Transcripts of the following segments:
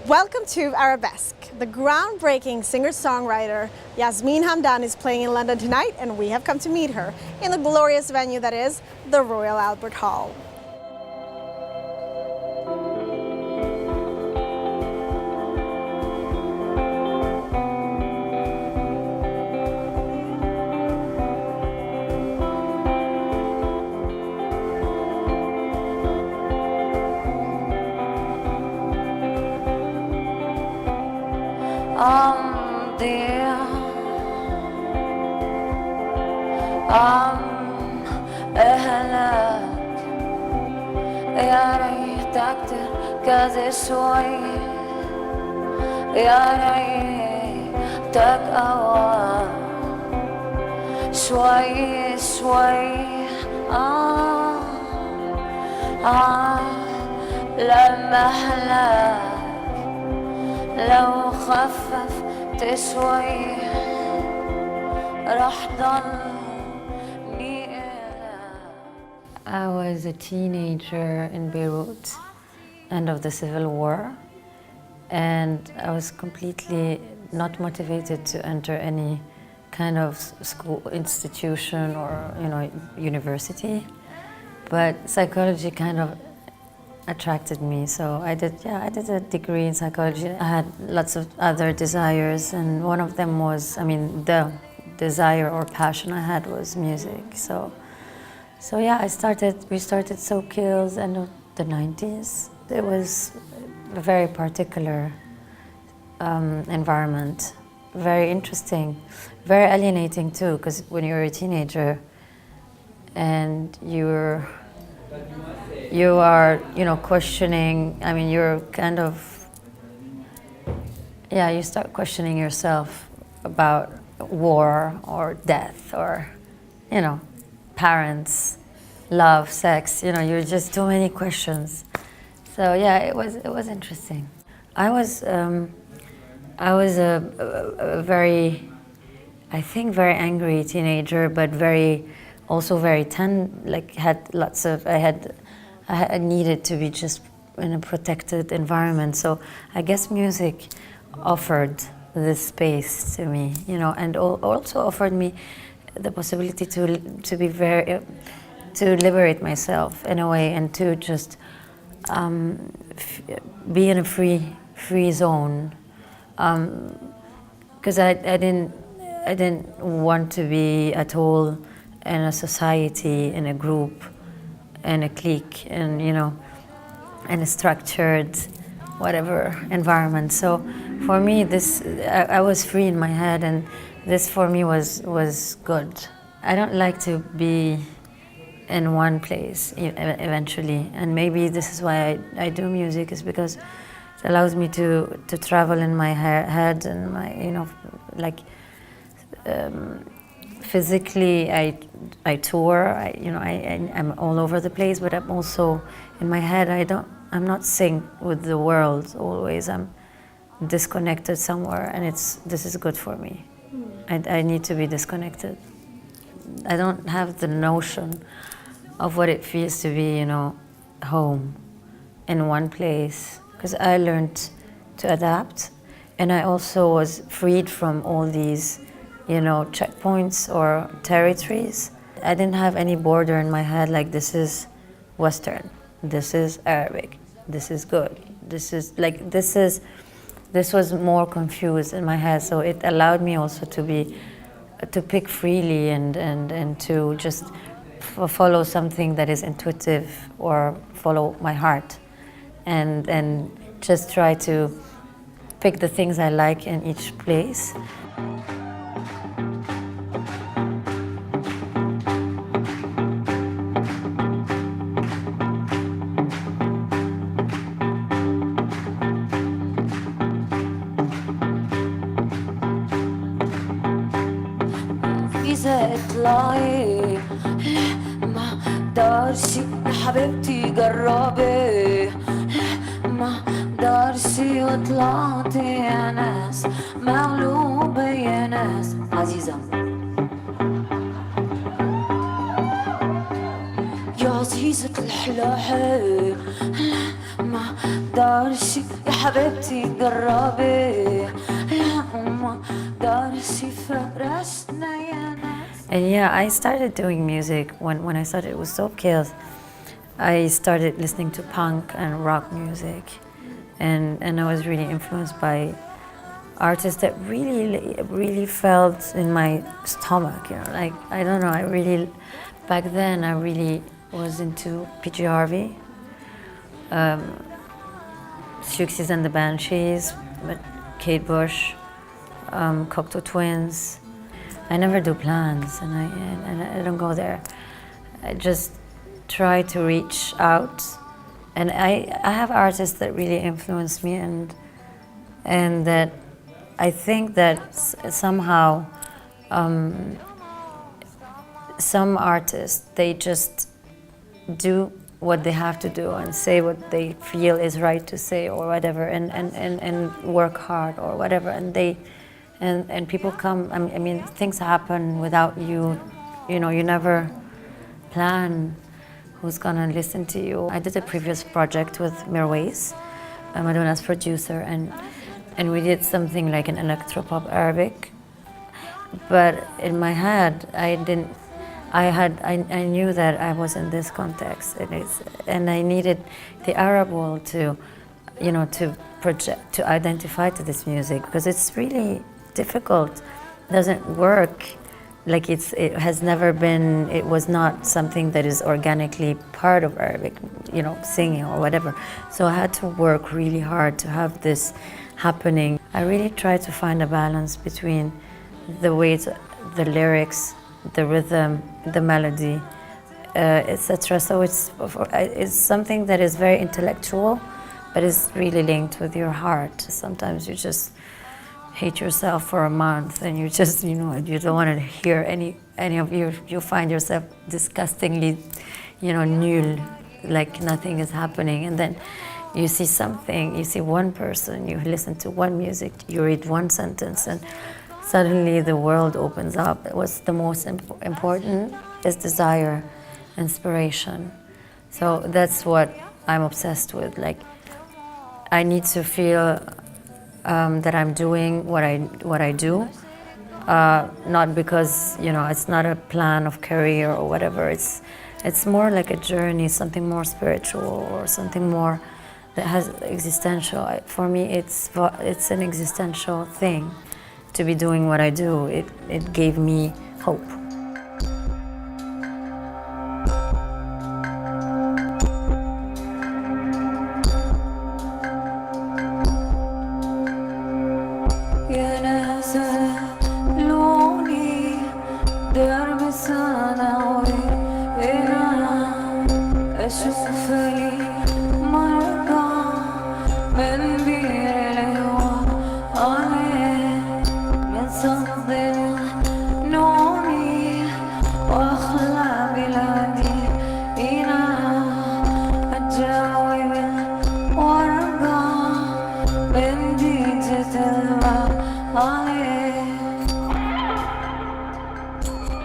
Welcome to Arabesque. The groundbreaking singer-songwriter Yasmine Hamdan is playing in London tonight, and we have come to meet her in the glorious venue that is the Royal Albert Hall. أهلك يا ريتك تركز شوي يا ريتك قوى شوي شوي لما أهلك لو خففت شوي راح ضل. I was a teenager in Beirut, end of the civil war, and I was completely not motivated to enter any kind of school institution or university, but psychology kind of attracted me. So I did a degree in psychology. I had lots of other desires, and one of them was, the desire or passion I had was music. So yeah, we started So Kills end of the 90s. It was a very particular environment, very interesting, very alienating too, because when you're a teenager and you are questioning, you're kind of, you start questioning yourself about war or death or, parents, love, sex, you're just too many questions. So yeah, it was interesting. I was a very, I think, very angry teenager, but also very I needed to be just in a protected environment. So I guess music offered this space to me, and also offered me the possibility to liberate myself in a way, and to just be in a free zone, because I didn't want to be at all in a society, in a group, in a clique, and in a structured whatever environment. So for me, I was free in my head, and this for me was good. I don't like to be in one place eventually, and maybe this is why I do music, is because it allows me to travel in my head, and my physically I tour. I'm all over the place, but I'm also in my head. I'm not synced with the world always. I'm disconnected somewhere, and this is good for me. I need to be disconnected. I don't have the notion of what it feels to be, home in one place, because I learned to adapt, and I also was freed from all these, checkpoints or territories. I didn't have any border in my head, like this is Western, this is Arabic, this is good, this was more confused in my head, so it allowed me also to pick freely and to just follow something that is intuitive, or follow my heart, and just try to pick the things I like in each place. اطلعي ما دارشي يا حبيبتي جربي ما دارشي وطلعتي يا ناس مغلوبة يا ناس عزيزة يا عزيزة الحلاحة ما اقدرش يا حبيبتي جربي ما اقدرش فرشنا يا ناس. And yeah, I started doing music when I started with Soap Kills. I started listening to punk and rock music, and I was really influenced by artists that really felt in my stomach, you know, like, I don't know, back then I really was into PG Harvey, Siouxsie and the Banshees, but Kate Bush, Cocteau Twins. I never do plans, and I don't go there. I just try to reach out, and I have artists that really influence me, and that I think that somehow some artists, they just do what they have to do and say what they feel is right to say or whatever, and work hard or whatever, and people come. I mean, things happen without you. You know, you never plan who's gonna listen to you. I did a previous project with Mirwais, Madonna's producer, and we did something like an electropop Arabic. But in my head, I knew that I was in this context, and I needed the Arab world to, you know, to project, to identify to this music, because it's really difficult. It doesn't work. Like it has never been. It was not something that is organically part of Arabic, you know, singing or whatever. So I had to work really hard to have this happening. I really tried to find a balance between the weight, the lyrics, the rhythm, the melody, etc. So it's something that is very intellectual, but is really linked with your heart. Sometimes you just hate yourself for a month, and you just, you know, you don't want to hear any of you find yourself disgustingly, you know, nul, like nothing is happening, and then you see something, you see one person, you listen to one music, you read one sentence, and suddenly the world opens up. What's the most important is desire, inspiration. So that's what I'm obsessed with. Like, I need to feel that I'm doing what I do, not because, you know, it's not a plan of career or whatever. It's more like a journey, something more spiritual or something more that has existential. For me, it's an existential thing to be doing what I do. It gave me hope.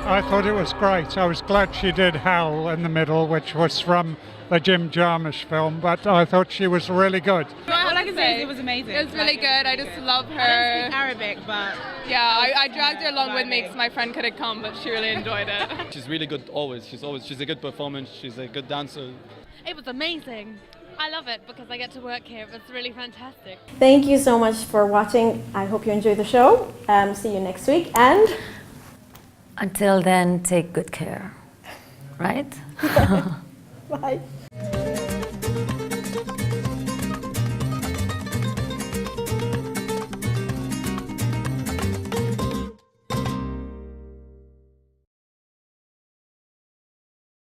I thought it was great. I was glad she did Howl in the middle, which was from the Jim Jarmusch film, but I thought she was really good. All I can say is it was amazing. It was really good. I just love her. I don't speak Arabic, but yeah, I dragged her along with me because my friend couldn't come, but she really enjoyed it. She's really good always. She's a good performance. She's a good dancer. It was amazing. I love it because I get to work here. It's really fantastic. Thank you so much for watching. I hope you enjoyed the show. See you next week, and Until then, take good care, right? bye.